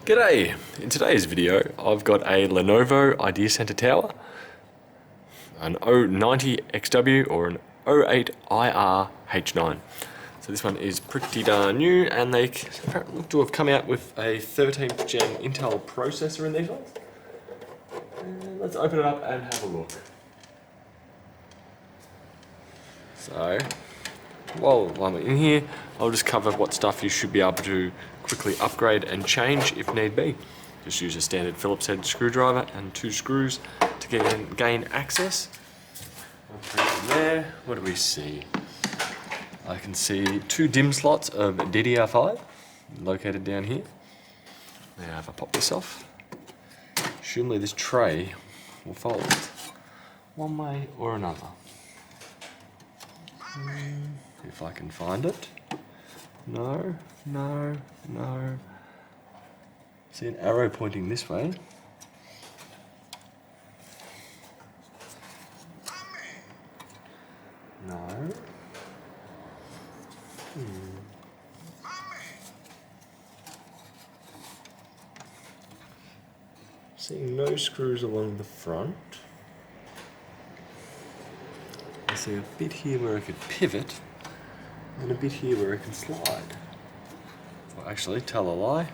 G'day! In today's video I've got a Lenovo IdeaCentre Tower, an 90XW or an 08IRH9. So this one is pretty darn new, and they look to have come out with a 13th gen Intel processor in these ones. And let's open it up and have a look. So while I'm in here, I'll just cover what stuff you should be able to quickly upgrade and change if need be. Just use a standard Phillips head screwdriver and 2 screws to gain access. From there, what do we see? I can see 2 DIMM slots of DDR5 located down here. Now if I pop this off, assumedly this tray will fold one way or another. If I can find it. No. See an arrow pointing this way. No. Seeing no screws along the front. I see a bit here where I could pivot, and a bit here where I can slide. Well, actually, tell a lie.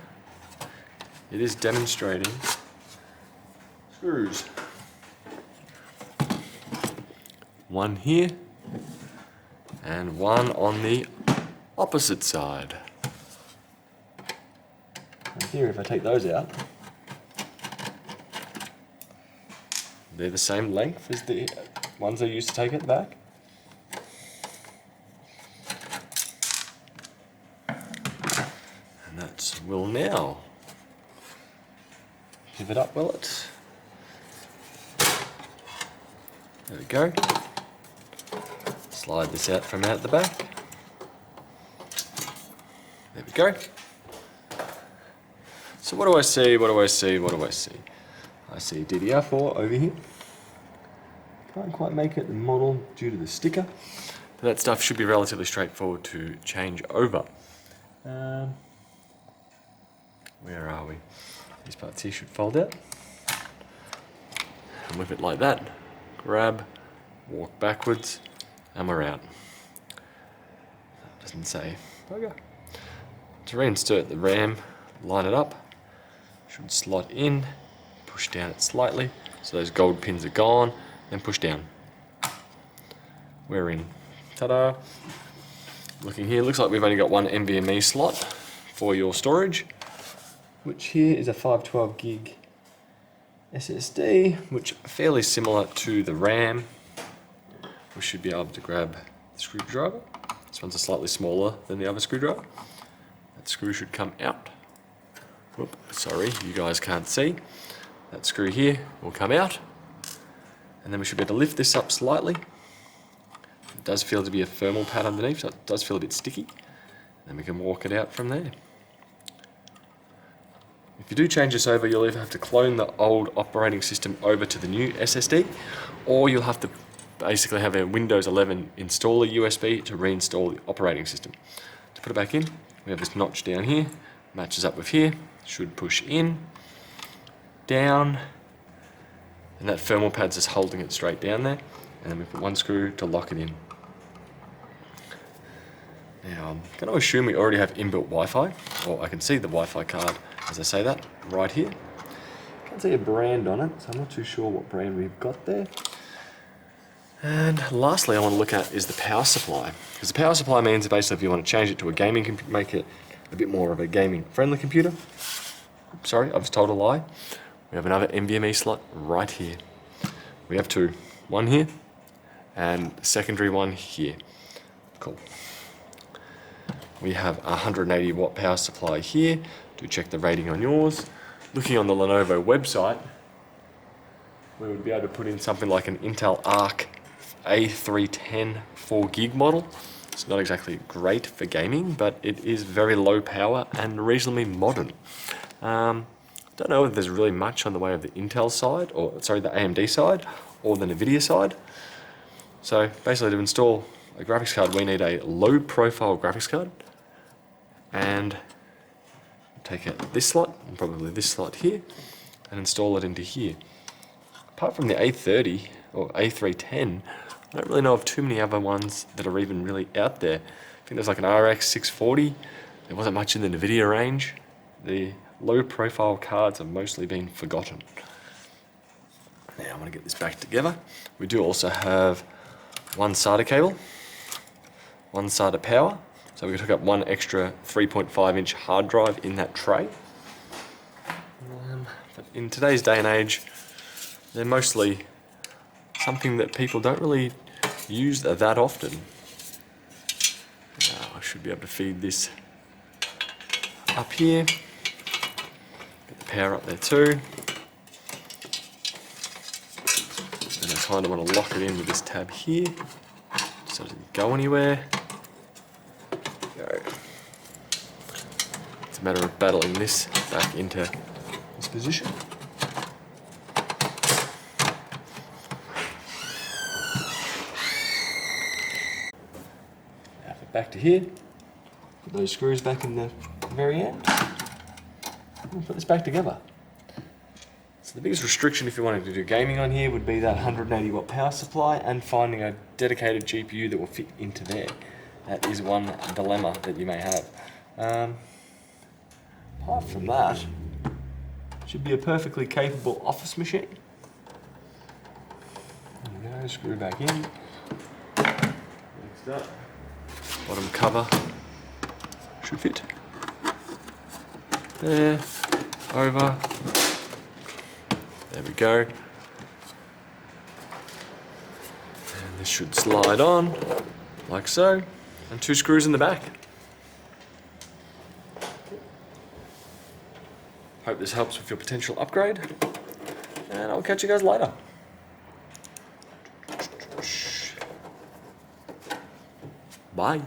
It is demonstrating screws. One here, and one on the opposite side. And here, if I take those out, they're the same length as the ones I used to take it back. And that will now pivot up, will it? There we go. Slide this out from out the back. There we go. So what do I see? I see DDR4 over here. Can't quite make it the model due to the sticker, but that stuff should be relatively straightforward to change over. Where are we? These parts here should fold out. And with it like that, grab, walk backwards, and we're out. Doesn't say bugger. To reinsert the RAM, line it up, should slot in, push down it slightly so those gold pins are gone, then push down. We're in. Ta-da! Looking here, looks like we've only got one NVMe slot for your storage, which here is a 512 gig SSD, which are fairly similar to the RAM. We should be able to grab the screwdriver. This one's a slightly smaller than the other screwdriver. That screw should come out. Whoop, sorry, you guys can't see. That screw here will come out. And then we should be able to lift this up slightly. It does feel to be a thermal pad underneath, so it does feel a bit sticky. Then we can walk it out from there. If you do change this over, you'll either have to clone the old operating system over to the new SSD, or you'll have to basically have a Windows 11 installer USB to reinstall the operating system. To put it back in, we have this notch down here, matches up with here, should push in, down, and that thermal pad's just holding it straight down there, and then we put one screw to lock it in. Now I'm going to assume we already have inbuilt Wi-Fi, or I can see the Wi-Fi card as I say that, right here. Can't see a brand on it, so I'm not too sure what brand we've got there. And lastly I want to look at is the power supply, because the power supply means basically if you want to change it to a gaming computer, make it a bit more of a gaming friendly computer. Sorry, I was told a lie. We have another NVMe slot right here. We have 2, one here and a secondary one here. Cool. We have a 180 watt power supply here. Do check the rating on yours. Looking on the Lenovo website, we would be able to put in something like an Intel Arc A310 4 gig model. It's not exactly great for gaming, but it is very low power and reasonably modern. Don't know if there's really much on the way of the Intel side, or sorry, the AMD side, or the NVIDIA side. So basically to install a graphics card, we need a low profile graphics card and take out this slot, and probably this slot here, and install it into here. Apart from the A30 or A310, I don't really know of too many other ones that are even really out there. I think there's like an RX 640. There wasn't much in the NVIDIA range. The low profile cards have mostly been forgotten. Now I'm going to get this back together. We do also have one SATA cable, one SATA power. So we took up one extra 3.5-inch hard drive in that tray. But in today's day and age, they're mostly something that people don't really use that often. Now I should be able to feed this up here. Get the power up there too. And I kind of want to lock it in with this tab here, so it doesn't go anywhere. Go. It's a matter of battling this back into this position. Now back to here. Put those screws back in the very end. And put this back together. So the biggest restriction if you wanted to do gaming on here would be that 180 watt power supply and finding a dedicated GPU that will fit into there. That is one dilemma that you may have. Apart from that, it should be a perfectly capable office machine. There we go, screw back in. Next up, bottom cover should fit. There, over. There we go. And this should slide on, like so, and 2 screws in the back. Hope this helps with your potential upgrade, and I'll catch you guys later. Bye.